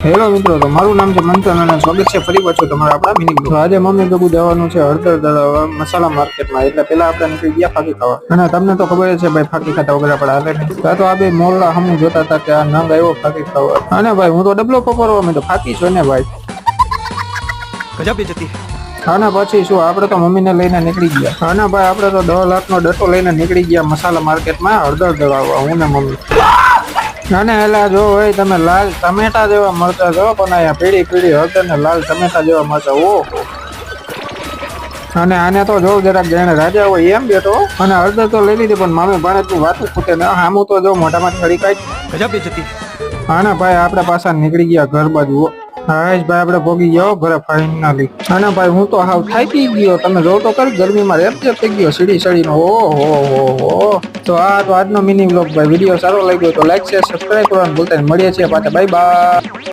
Hello મિત્રો, તો મારું નામ છે મંથન અને સ્વાગત છે ફરી પાછું તમારા આપણા મિની બ્લોગ. આજે મમ્મી ભેગું જવાનું છે હળદર દળાવવા મસાલા માર્કેટમાં, એટલે પેલા આપણે નીકળી ગયા ફાકી ખાવા. અને તમને તો ખબર છે ભાઈ, ફાકી ખાતા વગર આપણે હાલે નહીં. તો આ બે મોરલા હમું જોતા હતા કે આ નંગ આવ્યો ફાકી ખાવા. અને ભાઈ હું તો ડબલો પકડવા મેં તો ફાકી છો ને ભાઈ, ગજબ બેજતી. અને પછી શું આપણે તો મમ્મીને લઈને નીકળી ગયા. અને ભાઈ આપણે તો 10 લાખનો ડટ્ટો લઈને નીકળી ગયા મસાલા માર્કેટમાં હળદર દળાવવા, હું ને મમ્મી. અને એલા જો ભાઈ તમે લાલ ટમેટા જેવા મરચા જો પણ અહીંયા પીળી પીળી હળદર ને લાલ ટમેટા જેવા મરચા, ઓહો. અને આને તો જો જરાક જેને રાજા હોય એમ બેઠો. અને હળદર તો લઈ લીધી, પણ મામે ભાણે તું વાતું ખૂટે ને હામું તો જો મોઢામાં છડી કાઢી. ગજબ બેજતી. અને ભાઈ આપણે પાછા નીકળી ગયા ઘર બાજુ. હા ભાઈ આપણે ભોગી ગયો ઘરે ફાઇનલી. અને ભાઈ હું તો હાવ થાકી ગયો, તમે જો તો કરી ગરમીમાં રેપ થઈ ગયો સીડી સડીનો, ઓહો. તો આ તો આજનો મિની વ્લોગ ભાઈ. વિડીયો સારો લાગ્યો તો લાઈક શેર સબસ્ક્રાઈબ કરવાનું ભૂલતા નહીં. મળીએ છીએ પાછા, બાય બાય.